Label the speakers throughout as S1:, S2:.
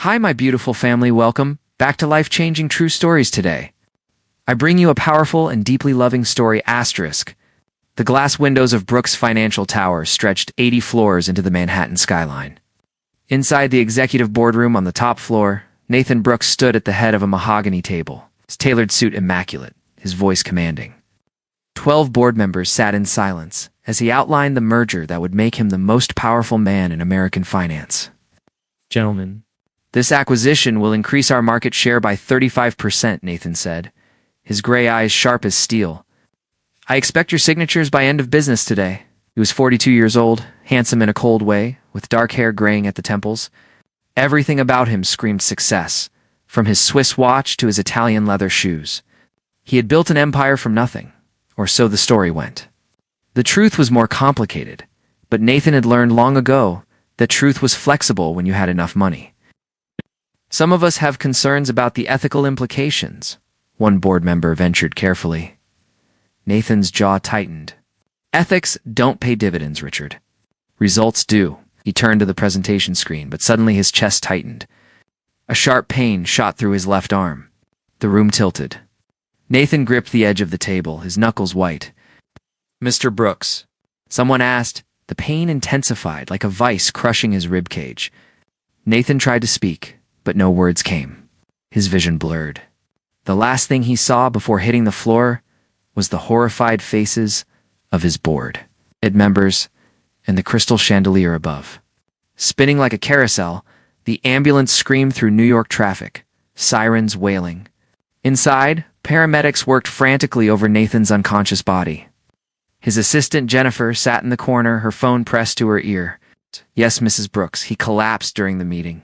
S1: Hi, my beautiful family. Welcome back to life-changing true stories today. I bring you a powerful and deeply loving story asterisk. The glass windows of Brooks Financial Tower stretched 80 floors into the Manhattan skyline. Inside the executive boardroom on the top floor, Nathan Brooks stood at the head of a mahogany table, his tailored suit immaculate, his voice commanding. 12 board members sat in silence as he outlined the merger that would make him the most powerful man in American finance.
S2: Gentlemen,
S1: This acquisition will increase our market share by 35%, Nathan said, his gray eyes sharp as steel. I expect your signatures by end of business today. He was 42 years old, handsome in a cold way, with dark hair graying at the temples. Everything about him screamed success, from his Swiss watch to his Italian leather shoes. He had built an empire from nothing, or so the story went. The truth was more complicated, but Nathan had learned long ago that truth was flexible when you had enough money. Some of us have concerns about the ethical implications, one board member ventured carefully. Nathan's jaw tightened. Ethics don't pay dividends, Richard. Results do. He turned to the presentation screen, but suddenly his chest tightened. A sharp pain shot through his left arm. The room tilted. Nathan gripped the edge of the table, his knuckles white. Mr. Brooks, someone asked. The pain intensified like a vice crushing his rib cage. Nathan tried to speak, but no words came. His vision blurred. The last thing he saw before hitting the floor was the horrified faces of his board, members, and the crystal chandelier above. Spinning like a carousel, the ambulance screamed through New York traffic, sirens wailing. Inside, paramedics worked frantically over Nathan's unconscious body. His assistant Jennifer sat in the corner, her phone pressed to her ear. Yes, Mrs. Brooks, he collapsed during the meeting.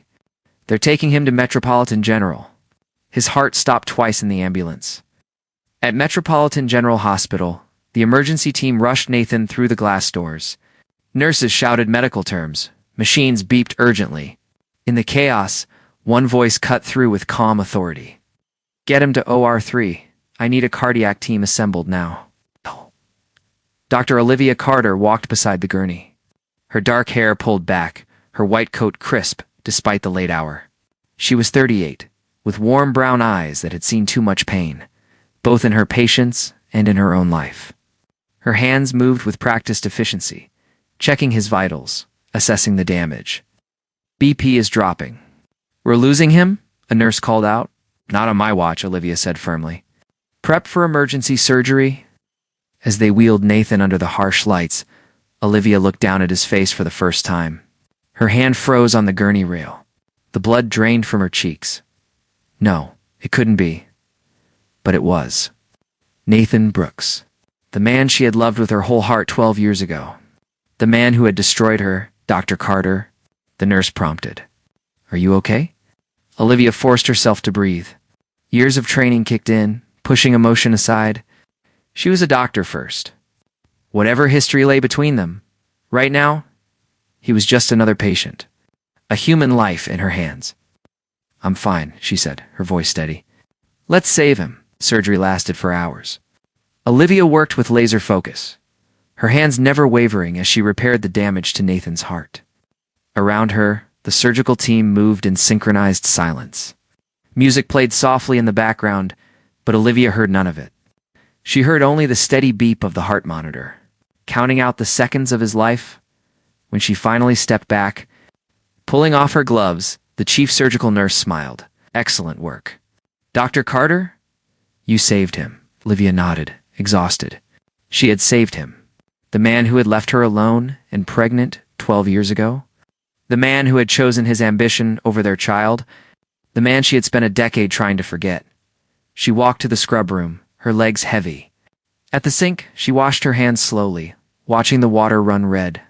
S1: They're taking him to Metropolitan General. His heart stopped twice in the ambulance. At Metropolitan General Hospital, the emergency team rushed Nathan through the glass doors. Nurses shouted medical terms. Machines beeped urgently. In the chaos, one voice cut through with calm authority. Get him to OR3. I need a cardiac team assembled now. Dr. Olivia Carter walked beside the gurney. Her dark hair pulled back, her white coat crisp despite the late hour. She was 38, with warm brown eyes that had seen too much pain, both in her patients and in her own life. Her hands moved with practiced efficiency, checking his vitals, assessing the damage. BP is dropping. We're losing him? A nurse called out. Not on my watch, Olivia said firmly. Prep for emergency surgery? As they wheeled Nathan under the harsh lights, Olivia looked down at his face for the first time. Her hand froze on the gurney rail. The blood drained from her cheeks. No, it couldn't be. But it was. Nathan Brooks. The man she had loved with her whole heart 12 years ago. The man who had destroyed her, Dr. Carter. The nurse prompted. Are you okay? Olivia forced herself to breathe. Years of training kicked in, pushing emotion aside. She was a doctor first. Whatever history lay between them, right now, he was just another patient. A human life in her hands. I'm fine, she said, her voice steady. Let's save him. Surgery lasted for hours. Olivia worked with laser focus, her hands never wavering as she repaired the damage to Nathan's heart. Around her, the surgical team moved in synchronized silence. Music played softly in the background, but Olivia heard none of it. She heard only the steady beep of the heart monitor, counting out the seconds of his life. When she finally stepped back, pulling off her gloves, the chief surgical nurse smiled. Excellent work. Dr. Carter? You saved him. Olivia nodded, exhausted. She had saved him. The man who had left her alone and pregnant 12 years ago. The man who had chosen his ambition over their child. The man she had spent a decade trying to forget. She walked to the scrub room, her legs heavy. At the sink, she washed her hands slowly, watching the water run red,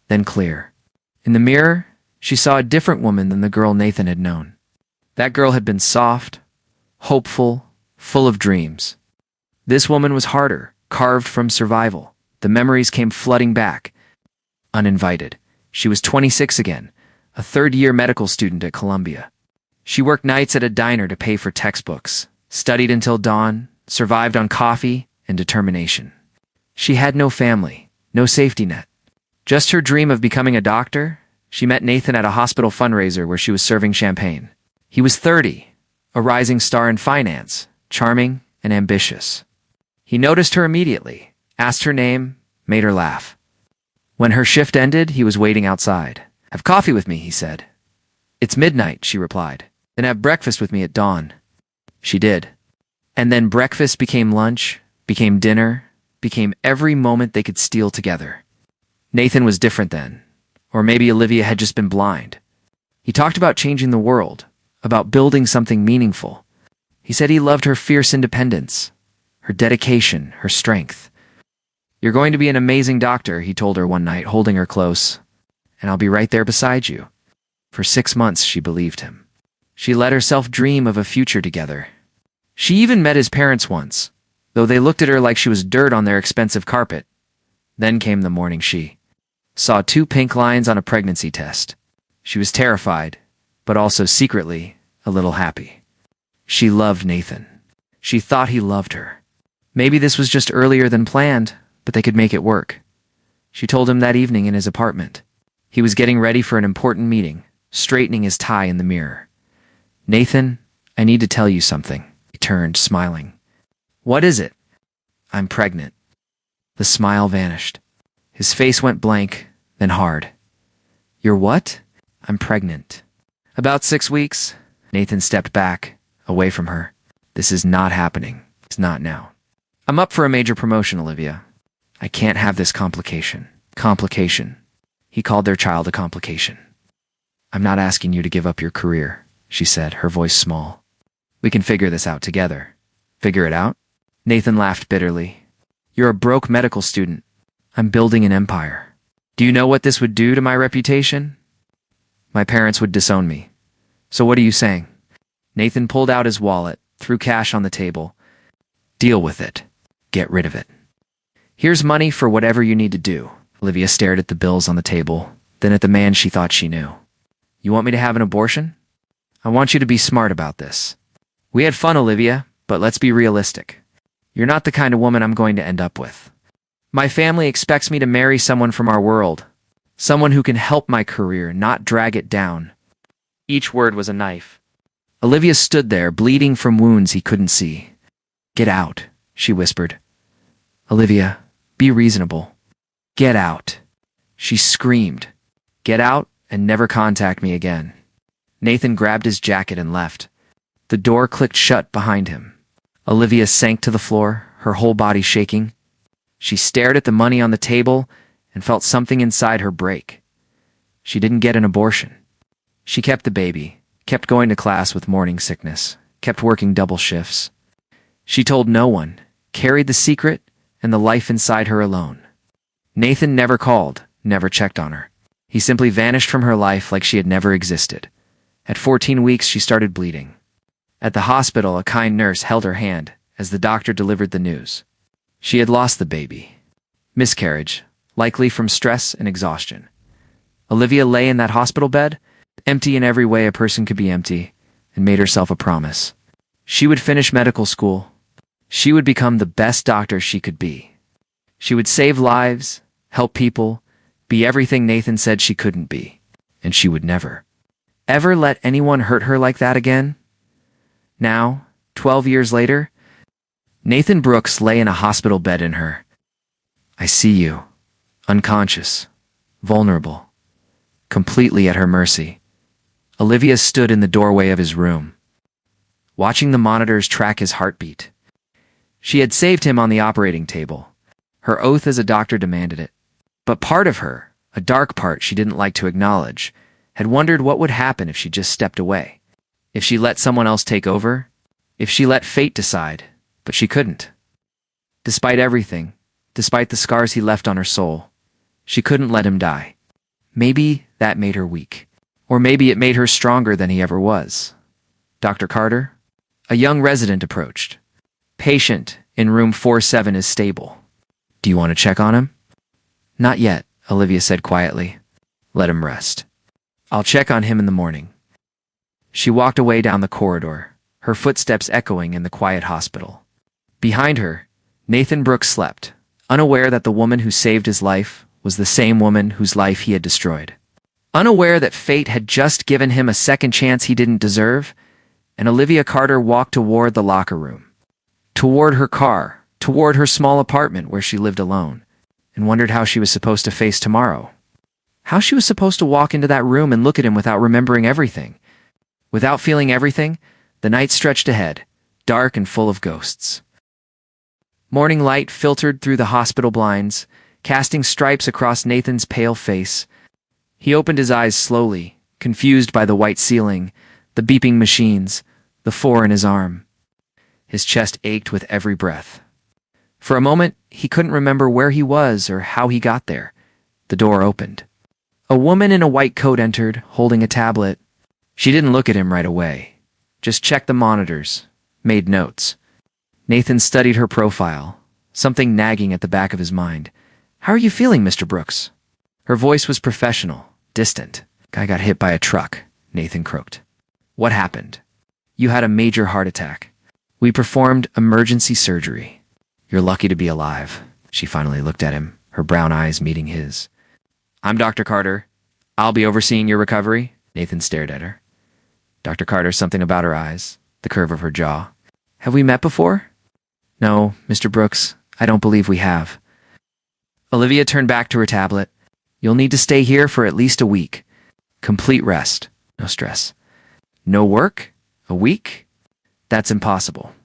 S1: then clear. In the mirror, she saw a different woman than the girl Nathan had known. That girl had been soft, hopeful, full of dreams. This woman was harder, carved from survival. The memories came flooding back. Uninvited. She was 26 again, a third-year medical student at Columbia. She worked nights at a diner to pay for textbooks, studied until dawn, survived on coffee and determination. She had no family, no safety net. Just her dream of becoming a doctor. She met Nathan at a hospital fundraiser where she was serving champagne. He was 30, a rising star in finance, charming and ambitious. He noticed her immediately, asked her name, made her laugh. When her shift ended, he was waiting outside. "Have coffee with me," he said. "It's midnight," she replied. "Then have breakfast with me at dawn." She did. And then breakfast became lunch, became dinner, became every moment they could steal together. Nathan was different then. Or maybe Olivia had just been blind. He talked about changing the world, about building something meaningful. He said he loved her fierce independence, her dedication, her strength. "You're going to be an amazing doctor," he told her one night, holding her close. "And I'll be right there beside you." For 6 months, she believed him. She let herself dream of a future together. She even met his parents once, though they looked at her like she was dirt on their expensive carpet. Then came the morning she saw 2 pink lines on a pregnancy test. She was terrified, but also secretly a little happy. She loved Nathan. She thought he loved her. Maybe this was just earlier than planned, but they could make it work. She told him that evening in his apartment. He was getting ready for an important meeting, straightening his tie in the mirror. "Nathan, I need to tell you something." He turned, smiling. "What is it?" "I'm pregnant." The smile vanished. His face went blank, then hard. "You're what?" "I'm pregnant." "About 6 weeks." Nathan stepped back, away from her. "This is not happening. It's not now. I'm up for a major promotion, Olivia. I can't have this complication." Complication. He called their child a complication. "I'm not asking you to give up your career," she said, her voice small. "We can figure this out together." "Figure it out?" Nathan laughed bitterly. "You're a broke medical student. I'm building an empire. Do you know what this would do to my reputation? My parents would disown me. So what are you saying?" Nathan pulled out his wallet, threw cash on the table. "Deal with it. Get rid of it. Here's money for whatever you need to do." Olivia stared at the bills on the table, then at the man she thought she knew. "You want me to have an abortion? I want you to be smart about this. We had fun, Olivia, but let's be realistic. You're not the kind of woman I'm going to end up with. My family expects me to marry someone from our world, someone who can help my career, not drag it down." Each word was a knife. Olivia stood there, bleeding from wounds he couldn't see. "Get out," she whispered. "Olivia, be reasonable. Get out." She screamed. "Get out and never contact me again." Nathan grabbed his jacket and left. The door clicked shut behind him. Olivia sank to the floor, her whole body shaking. She stared at the money on the table and felt something inside her break. She didn't get an abortion. She kept the baby, kept going to class with morning sickness, kept working double shifts. She told no one, carried the secret and the life inside her alone. Nathan never called, never checked on her. He simply vanished from her life like she had never existed. At 14 weeks, she started bleeding. At the hospital, a kind nurse held her hand as the doctor delivered the news. She had lost the baby. Miscarriage, likely from stress and exhaustion. Olivia lay in that hospital bed, empty in every way a person could be empty, and made herself a promise. She would finish medical school. She would become the best doctor she could be. She would save lives, help people, be everything Nathan said she couldn't be. And she would never, ever let anyone hurt her like that again. Now, 12 years later, Nathan Brooks lay in a hospital bed in her. "I see you, unconscious, vulnerable, completely at her mercy." Olivia stood in the doorway of his room, watching the monitors track his heartbeat. She had saved him on the operating table. Her oath as a doctor demanded it. But part of her, a dark part she didn't like to acknowledge, had wondered what would happen if she just stepped away. If she let someone else take over? If she let fate decide? But she couldn't. Despite everything, despite the scars he left on her soul, she couldn't let him die. Maybe that made her weak. Or maybe it made her stronger than he ever was. "Dr. Carter?" A young resident approached. "Patient in room 47 is stable. Do you want to check on him?" "Not yet," Olivia said quietly. "Let him rest. I'll check on him in the morning." She walked away down the corridor, her footsteps echoing in the quiet hospital. Behind her, Nathan Brooks slept, unaware that the woman who saved his life was the same woman whose life he had destroyed. Unaware that fate had just given him a second chance he didn't deserve, and Olivia Carter walked toward the locker room, toward her car, toward her small apartment where she lived alone, and wondered how she was supposed to face tomorrow. How she was supposed to walk into that room and look at him without remembering everything. Without feeling everything, the night stretched ahead, dark and full of ghosts. Morning light filtered through the hospital blinds, casting stripes across Nathan's pale face. He opened his eyes slowly, confused by the white ceiling, the beeping machines, the 4 in his arm. His chest ached with every breath. For a moment, he couldn't remember where he was or how he got there. The door opened. A woman in a white coat entered, holding a tablet. She didn't look at him right away. Just checked the monitors, made notes. Nathan studied her profile, something nagging at the back of his mind. "How are you feeling, Mr. Brooks?" Her voice was professional, distant. "Guy got hit by a truck," Nathan croaked. "What happened?" "You had a major heart attack. We performed emergency surgery. You're lucky to be alive." She finally looked at him, her brown eyes meeting his. "I'm Dr. Carter. I'll be overseeing your recovery." Nathan stared at her. Dr. Carter, something about her eyes, the curve of her jaw. "Have we met before?" "No, Mr. Brooks, I don't believe we have." Olivia turned back to her tablet. "You'll need to stay here for at least a week. Complete rest, no stress. No work? A week? That's impossible.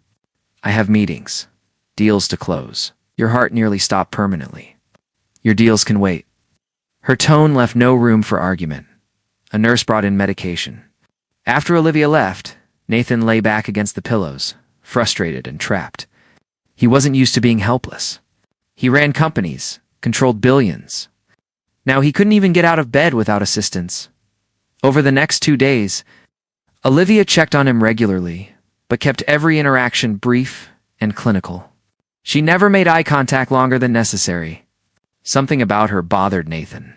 S1: I have meetings, deals to close. Your heart nearly stopped permanently. Your deals can wait." Her tone left no room for argument. A nurse brought in medication. After Olivia left, Nathan lay back against the pillows, frustrated and trapped. He wasn't used to being helpless. He ran companies, controlled billions. Now he couldn't even get out of bed without assistance. Over the next 2 days, Olivia checked on him regularly, but kept every interaction brief and clinical. She never made eye contact longer than necessary. Something about her bothered Nathan,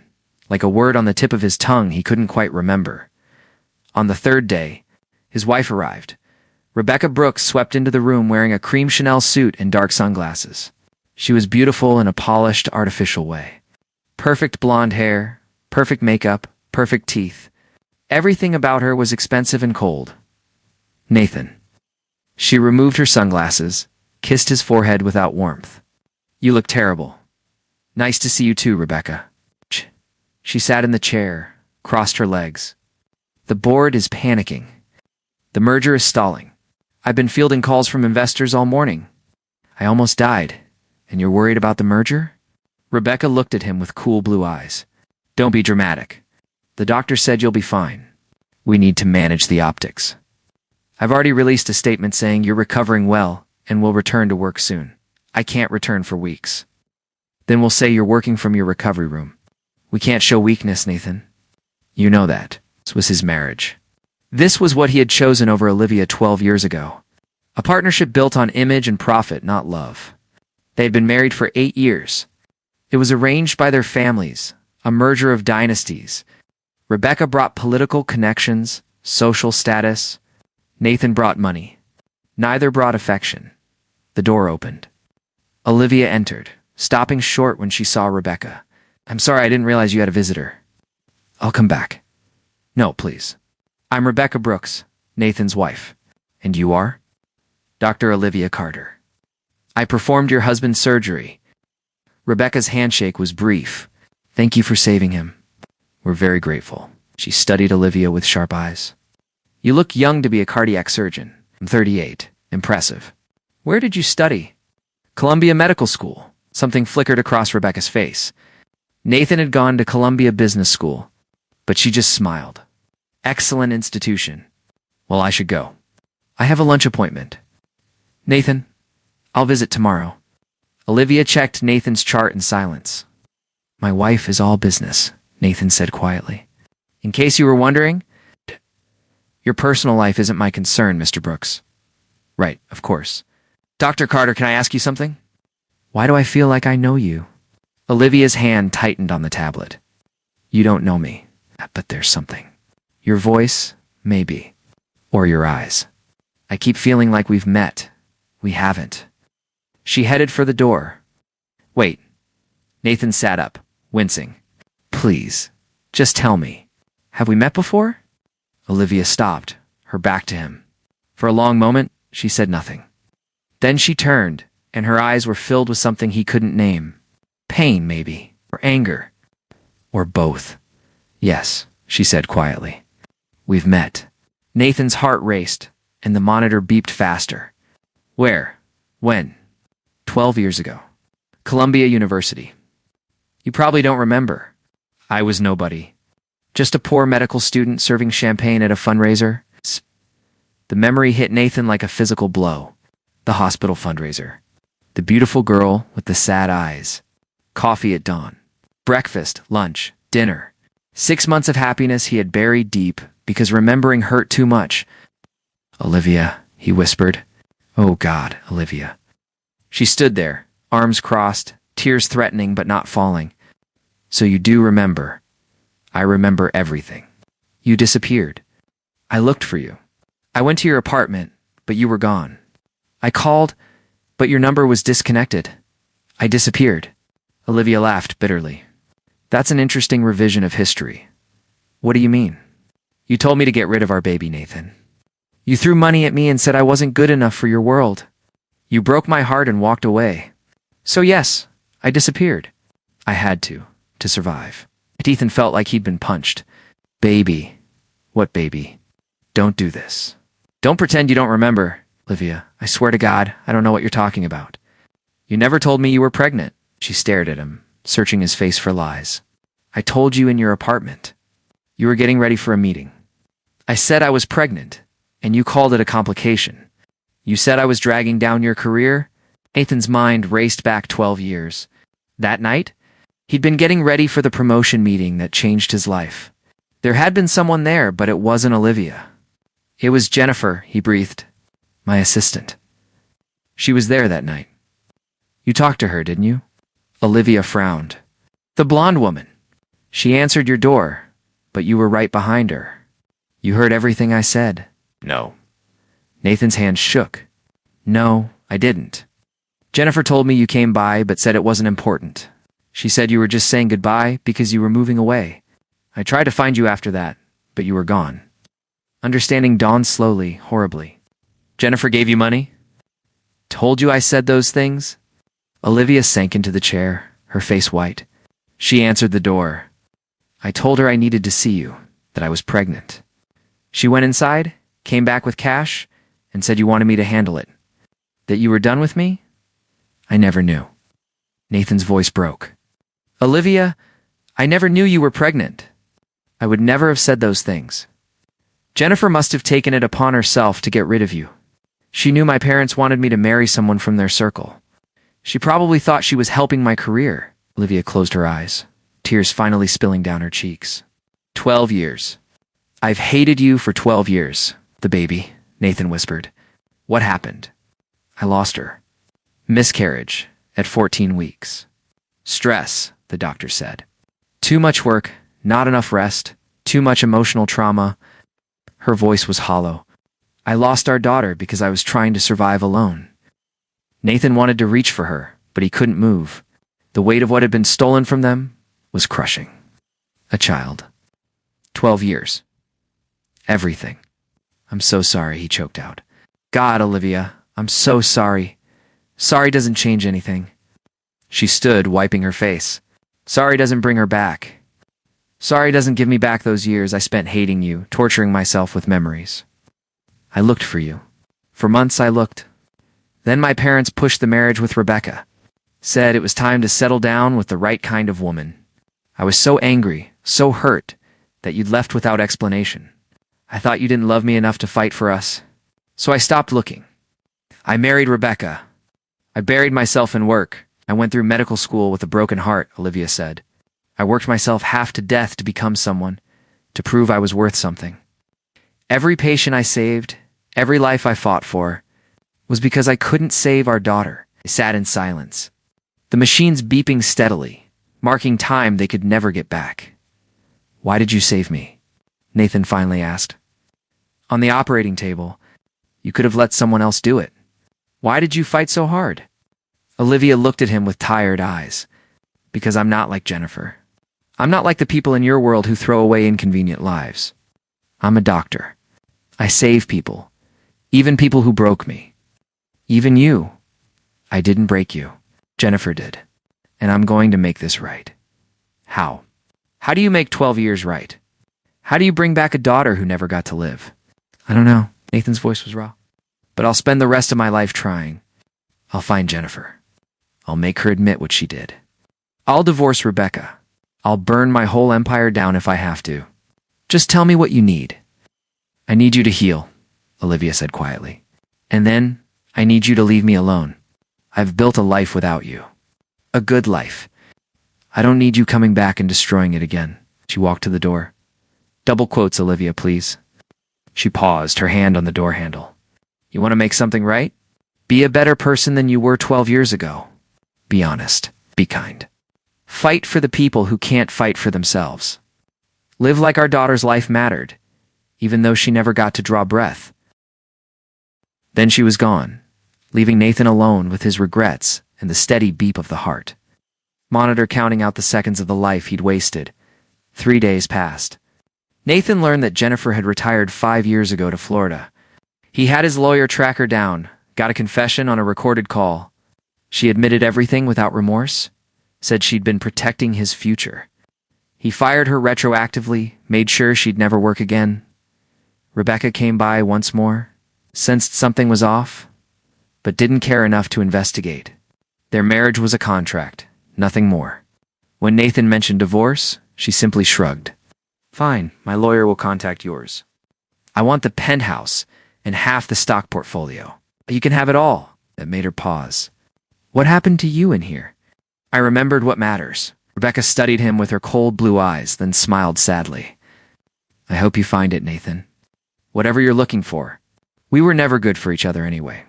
S1: like a word on the tip of his tongue he couldn't quite remember. On the 3rd day, his wife arrived. Rebecca Brooks swept into the room wearing a cream Chanel suit and dark sunglasses. She was beautiful in a polished, artificial way. Perfect blonde hair, perfect makeup, perfect teeth. Everything about her was expensive and cold. "Nathan." She removed her sunglasses, kissed his forehead without warmth. "You look terrible." "Nice to see you too, Rebecca." She sat in the chair, crossed her legs. "The board is panicking. The merger is stalling. I've been fielding calls from investors all morning. I almost died. And you're worried about the merger?" Rebecca looked at him with cool blue eyes. "Don't be dramatic. The doctor said you'll be fine. We need to manage the optics. I've already released a statement saying you're recovering well and will return to work soon. I can't return for weeks. Then we'll say you're working from your recovery room. We can't show weakness, Nathan. You know that." This was his marriage. This was what he had chosen over Olivia 12 years ago. A partnership built on image and profit, not love. They had been married for 8 years. It was arranged by their families, a merger of dynasties. Rebecca brought political connections, social status. Nathan brought money. Neither brought affection. The door opened. Olivia entered, stopping short when she saw Rebecca. "I'm sorry, I didn't realize you had a visitor." "I'll come back." "No, please. I'm Rebecca Brooks, Nathan's wife. And you are?" "Dr. Olivia Carter. I performed your husband's surgery." Rebecca's handshake was brief. "Thank you for saving him. We're very grateful." She studied Olivia with sharp eyes. "You look young to be a cardiac surgeon." "I'm 38. Impressive." "Where did you study?" "Columbia Medical School." Something flickered across Rebecca's face. Nathan had gone to Columbia Business School, but she just smiled. "Excellent institution. Well, I should go. I have a lunch appointment." "Nathan, I'll visit tomorrow." Olivia checked Nathan's chart in silence. "My wife is all business," Nathan said quietly. "In case you were wondering, your personal life isn't my concern, Mr. Brooks." "Right, of course. Dr. Carter, can I ask you something?" "Why do I feel like I know you?" Olivia's hand tightened on the tablet. "You don't know me, but there's something. Your voice, maybe. Or your eyes. I keep feeling like we've met. We haven't." She headed for the door. "Wait." Nathan sat up, wincing. "Please, just tell me." Have we met before? Olivia stopped, her back to him. For a long moment, she said nothing. Then she turned, and her eyes were filled with something he couldn't name. Pain, maybe, or anger, or both. Yes, she said quietly. We've met. Nathan's heart raced, and the monitor beeped faster. Where? When? 12 years ago. Columbia University. You probably don't remember. I was nobody. Just a poor medical student serving champagne at a fundraiser. The memory hit Nathan like a physical blow. The hospital fundraiser. The beautiful girl with the sad eyes. Coffee at dawn. Breakfast, lunch, dinner. 6 months of happiness he had buried deep because remembering hurt too much. Olivia, he whispered. Oh God, Olivia. She stood there, arms crossed, tears threatening but not falling. So you do remember. I remember everything. You disappeared. I looked for you. I went to your apartment, but you were gone. I called, but your number was disconnected. I disappeared. Olivia laughed bitterly. That's an interesting revision of history. What do you mean? You told me to get rid of our baby, Nathan. You threw money at me and said I wasn't good enough for your world. You broke my heart and walked away. So yes, I disappeared. I had to survive. Ethan felt like he'd been punched. Baby. What baby? Don't do this. Don't pretend you don't remember, Olivia. I swear to God, I don't know what you're talking about. You never told me you were pregnant. She stared at him, searching his face for lies. I told you in your apartment. You were getting ready for a meeting. I said I was pregnant, and you called it a complication. You said I was dragging down your career. Nathan's mind raced back 12 years. That night, he'd been getting ready for the promotion meeting that changed his life. There had been someone there, but it wasn't Olivia. It was Jennifer, he breathed. My assistant. She was there that night. You talked to her, didn't you? Olivia frowned. The blonde woman. She answered your door, but you were right behind her. You heard everything I said. No. Nathan's hand shook. No, I didn't. Jennifer told me you came by but said it wasn't important. She said you were just saying goodbye because you were moving away. I tried to find you after that, but you were gone. Understanding dawned slowly, horribly. Jennifer gave you money? Told you I said those things? Olivia sank into the chair, her face white. She answered the door. I told her I needed to see you, that I was pregnant. She went inside, came back with cash, and said you wanted me to handle it. That you were done with me? I never knew. Nathan's voice broke. Olivia, I never knew you were pregnant. I would never have said those things. Jennifer must have taken it upon herself to get rid of you. She knew my parents wanted me to marry someone from their circle. She probably thought she was helping my career. Olivia closed her eyes, tears finally spilling down her cheeks. 12 years. I've hated you for 12 years, the baby, Nathan whispered. What happened? I lost her. Miscarriage at 14 weeks. Stress, the doctor said. Too much work, not enough rest, too much emotional trauma. Her voice was hollow. I lost our daughter because I was trying to survive alone. Nathan wanted to reach for her, but he couldn't move. The weight of what had been stolen from them was crushing. A child. 12 years. Everything. I'm so sorry, he choked out. God, Olivia, I'm so sorry. Sorry doesn't change anything. She stood, wiping her face. Sorry doesn't bring her back. Sorry doesn't give me back those years I spent hating you, torturing myself with memories. I looked for you. For months I looked. Then my parents pushed the marriage with Rebecca. Said it was time to settle down with the right kind of woman. I was so angry, so hurt, that you'd left without explanation. I thought you didn't love me enough to fight for us. So I stopped looking. I married Rebecca. I buried myself in work. I went through medical school with a broken heart, Olivia said. I worked myself half to death to become someone, to prove I was worth something. Every patient I saved, every life I fought for, was because I couldn't save our daughter. I sat in silence. The machines beeping steadily, marking time they could never get back. Why did you save me? Nathan finally asked. On the operating table, you could have let someone else do it. Why did you fight so hard? Olivia looked at him with tired eyes. Because I'm not like Jennifer. I'm not like the people in your world who throw away inconvenient lives. I'm a doctor. I save people, even people who broke me. Even you. I didn't break you. Jennifer did. And I'm going to make this right. How? How do you make 12 years right? How do you bring back a daughter who never got to live? I don't know. Nathan's voice was raw. But I'll spend the rest of my life trying. I'll find Jennifer. I'll make her admit what she did. I'll divorce Rebecca. I'll burn my whole empire down if I have to. Just tell me what you need. I need you to heal, Olivia said quietly. And then, I need you to leave me alone. I've built a life without you. A good life. I don't need you coming back and destroying it again. She walked to the door. Double quotes, Olivia, please. She paused, her hand on the door handle. You want to make something right? Be a better person than you were 12 years ago. Be honest. Be kind. Fight for the people who can't fight for themselves. Live like our daughter's life mattered, even though she never got to draw breath. Then she was gone, leaving Nathan alone with his regrets and the steady beep of the heart. Monitor counting out the seconds of the life he'd wasted. 3 days passed. Nathan learned that Jennifer had retired 5 years ago to Florida. He had his lawyer track her down, got a confession on a recorded call. She admitted everything without remorse, said she'd been protecting his future. He fired her retroactively, made sure she'd never work again. Rebecca came by once more, sensed something was off, but didn't care enough to investigate. Their marriage was a contract, nothing more. When Nathan mentioned divorce, she simply shrugged. Fine, my lawyer will contact yours. I want the penthouse and half the stock portfolio. You can have it all. That made her pause. What happened to you in here? I remembered what matters. Rebecca studied him with her cold blue eyes, then smiled sadly. I hope you find it, Nathan. Whatever you're looking for. We were never good for each other anyway.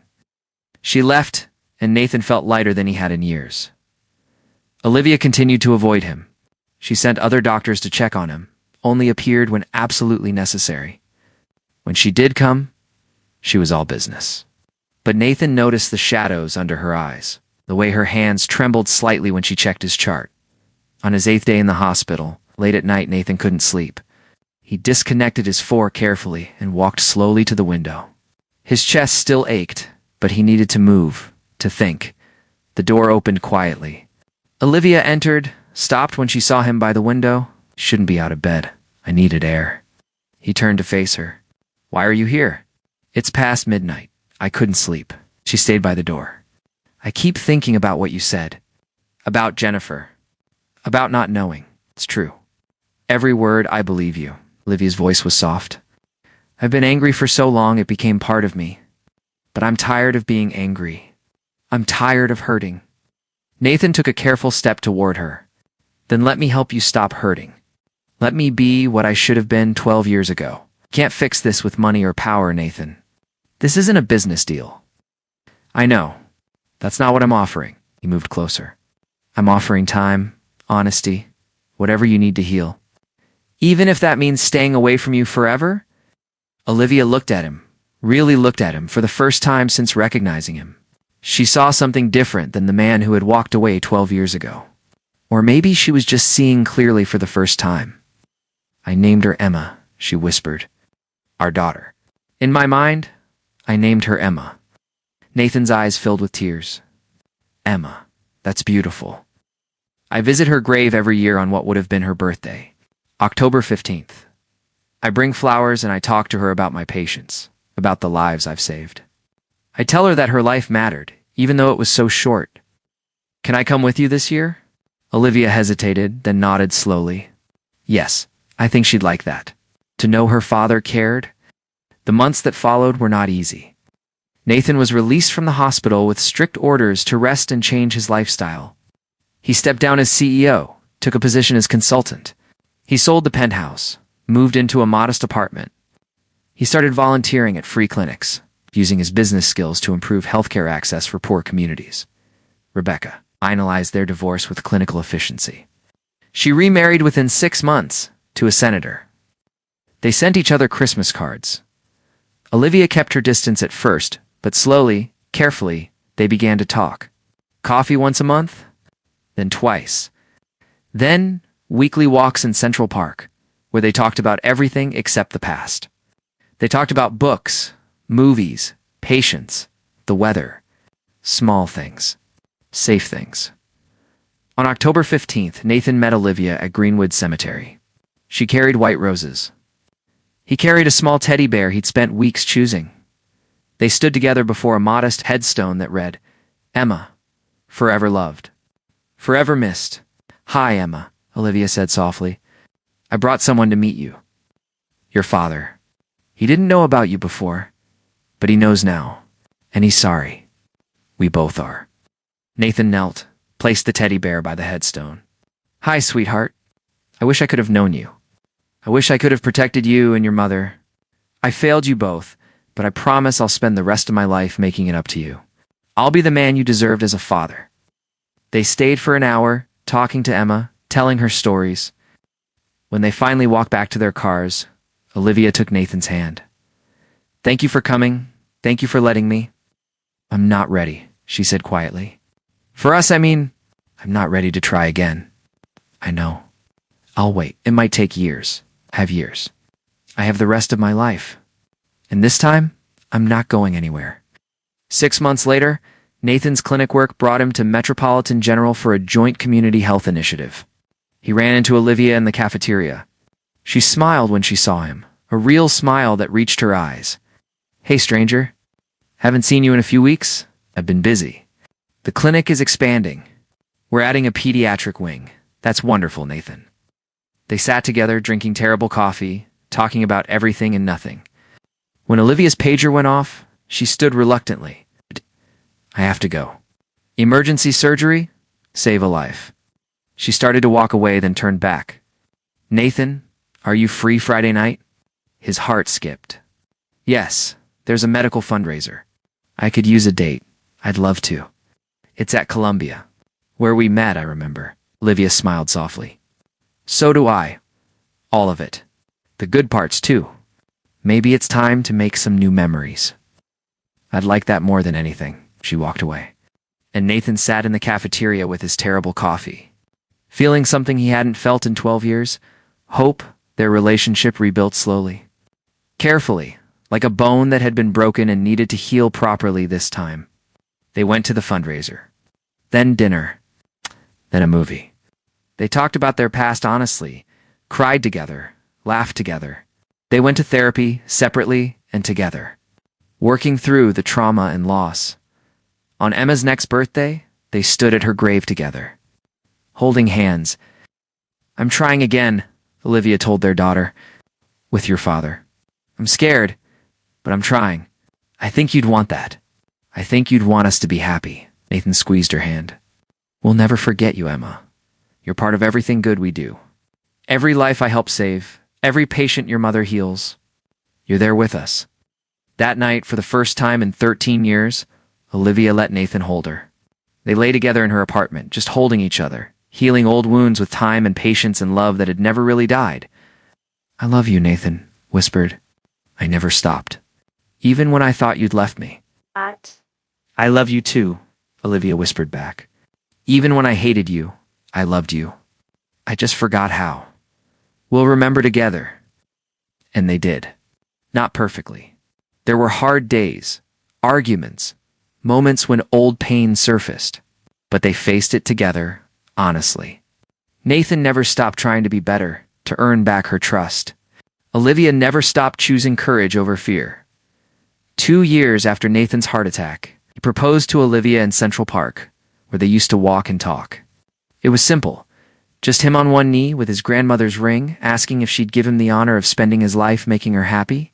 S1: She left, and Nathan felt lighter than he had in years. Olivia continued to avoid him. She sent other doctors to check on him, only appeared when absolutely necessary. When she did come, she was all business. But Nathan noticed the shadows under her eyes, the way her hands trembled slightly when she checked his chart. On his 8th day in the hospital, late at night, Nathan couldn't sleep. He disconnected his fork carefully and walked slowly to the window. His chest still ached, but he needed to move, to think. The door opened quietly. Olivia entered, stopped when she saw him by the window. Shouldn't be out of bed. I needed air. He turned to face her. Why are you here? It's past midnight. I couldn't sleep. She stayed by the door. I keep thinking about what you said. About Jennifer. About not knowing. It's true. Every word, I believe you. Olivia's voice was soft. I've been angry for so long it became part of me. But I'm tired of being angry. I'm tired of hurting. Nathan took a careful step toward her. Then let me help you stop hurting. Let me be what I should have been 12 years ago. Can't fix this with money or power, Nathan. This isn't a business deal. I know. That's not what I'm offering. He moved closer. I'm offering time, honesty, whatever you need to heal. Even if that means staying away from you forever? Olivia looked at him, really looked at him for the first time since recognizing him. She saw something different than the man who had walked away 12 years ago. Or maybe she was just seeing clearly for the first time. I named her Emma, she whispered. Our daughter. In my mind, I named her Emma. Nathan's eyes filled with tears. Emma, that's beautiful. I visit her grave every year on what would have been her birthday, October 15th. I bring flowers and I talk to her about my patients, about the lives I've saved. I tell her that her life mattered, even though it was so short. Can I come with you this year? Olivia hesitated, then nodded slowly. Yes, I think she'd like that. To know her father cared. The months that followed were not easy. Nathan was released from the hospital with strict orders to rest and change his lifestyle. He stepped down as CEO, took a position as consultant. He sold the penthouse, moved into a modest apartment. He started volunteering at free clinics, using his business skills to improve healthcare access for poor communities. Rebecca finalized their divorce with clinical efficiency. She remarried within 6 months to a senator. They sent each other Christmas cards. Olivia kept her distance at first, but slowly, carefully, they began to talk. Coffee once a month, then twice. Then, weekly walks in Central Park, where they talked about everything except the past. They talked about books, movies, patience, the weather, small things, safe things. On October 15th, Nathan met Olivia at Greenwood Cemetery. She carried white roses. He carried a small teddy bear he'd spent weeks choosing. They stood together before a modest headstone that read, Emma, forever loved, forever missed. Hi, Emma, Olivia said softly. I brought someone to meet you. Your father. He didn't know about you before, but he knows now, and he's sorry. We both are. Nathan knelt, placed the teddy bear by the headstone. Hi, sweetheart. I wish I could have known you. I wish I could have protected you and your mother. I failed you both, but I promise I'll spend the rest of my life making it up to you. I'll be the man you deserved as a father. They stayed for an hour, talking to Emma, telling her stories. When they finally walked back to their cars, Olivia took Nathan's hand. Thank you for coming. Thank you for letting me. I'm not ready, she said quietly. For us, I mean, I'm not ready to try again. I know. I'll wait. It might take years. Have years. I have the rest of my life. And this time, I'm not going anywhere. 6 months later, Nathan's clinic work brought him to Metropolitan General for a joint community health initiative. He ran into Olivia in the cafeteria. She smiled when she saw him, a real smile that reached her eyes. Hey, stranger. Haven't seen you in a few weeks? I've been busy. The clinic is expanding. We're adding a pediatric wing. That's wonderful, Nathan. They sat together drinking terrible coffee, talking about everything and nothing. When Olivia's pager went off, she stood reluctantly. I have to go. Emergency surgery? Save a life. She started to walk away, then turned back. Nathan, are you free Friday night? His heart skipped. Yes, there's a medical fundraiser. I could use a date. I'd love to. It's at Columbia. Where we met, I remember. Olivia smiled softly. So do I. All of it. The good parts, too. Maybe it's time to make some new memories. I'd like that more than anything. She walked away. And Nathan sat in the cafeteria with his terrible coffee. Feeling something he hadn't felt in 12 years, hope, their relationship rebuilt slowly. Carefully, like a bone that had been broken and needed to heal properly this time. They went to the fundraiser. Then dinner. Then a movie. They talked about their past honestly, cried together, laughed together. They went to therapy, separately and together, working through the trauma and loss. On Emma's next birthday, they stood at her grave together, holding hands. I'm trying again, Olivia told their daughter, with your father. I'm scared, but I'm trying. I think you'd want that. I think you'd want us to be happy. Nathan squeezed her hand. We'll never forget you, Emma. You're part of everything good we do. Every life I help save, every patient your mother heals. You're there with us. That night, for the first time in 13 years, Olivia let Nathan hold her. They lay together in her apartment, just holding each other, healing old wounds with time and patience and love that had never really died. I love you, Nathan whispered. I never stopped. Even when I thought you'd left me.
S2: What?
S1: I love you too, Olivia whispered back. Even when I hated you, I loved you. I just forgot how. We'll remember together. And they did. Not perfectly. There were hard days, arguments, moments when old pain surfaced. But they faced it together, honestly. Nathan never stopped trying to be better, to earn back her trust. Olivia never stopped choosing courage over fear. 2 years after Nathan's heart attack, he proposed to Olivia in Central Park, where they used to walk and talk. It was simple. Just him on one knee with his grandmother's ring, asking if she'd give him the honor of spending his life making her happy.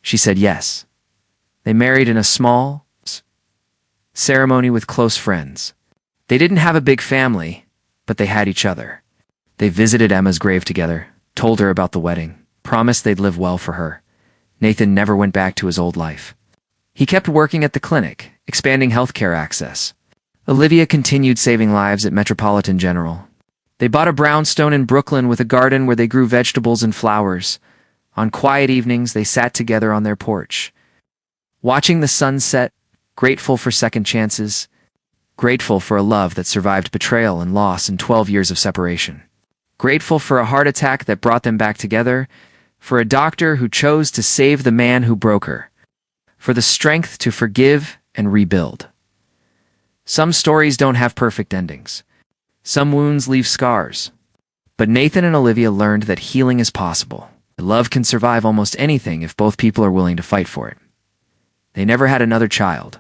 S1: She said yes. They married in a small ceremony with close friends. They didn't have a big family, but they had each other. They visited Emma's grave together, told her about the wedding, promised they'd live well for her. Nathan never went back to his old life. He kept working at the clinic, expanding healthcare access. Olivia continued saving lives at Metropolitan General. They bought a brownstone in Brooklyn with a garden where they grew vegetables and flowers. On quiet evenings, they sat together on their porch, watching the sunset, grateful for second chances, grateful for a love that survived betrayal and loss and 12 years of separation. grateful for a heart attack that brought them back together, for a doctor who chose to save the man who broke her, for the strength to forgive and rebuild. Some stories don't have perfect endings. Some wounds leave scars. But Nathan and Olivia learned that healing is possible. Love can survive almost anything if both people are willing to fight for it. They never had another child.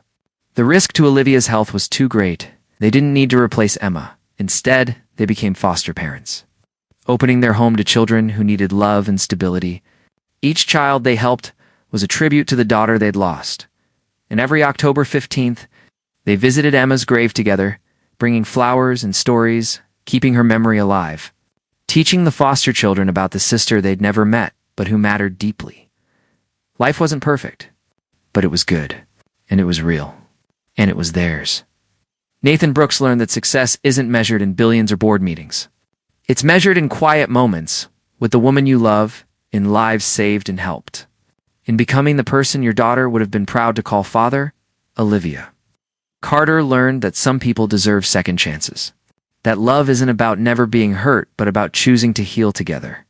S1: The risk to Olivia's health was too great. They didn't need to replace Emma. Instead, they became foster parents, opening their home to children who needed love and stability. Each child they helped was a tribute to the daughter they'd lost. And every October 15th, they visited Emma's grave together, bringing flowers and stories, keeping her memory alive, teaching the foster children about the sister they'd never met, but who mattered deeply. Life wasn't perfect, but it was good, and it was real, and it was theirs. Nathan Brooks learned that success isn't measured in billions or board meetings. It's measured in quiet moments, with the woman you love, in lives saved and helped. In becoming the person your daughter would have been proud to call father, Olivia. Carter learned that some people deserve second chances. That love isn't about never being hurt, but about choosing to heal together.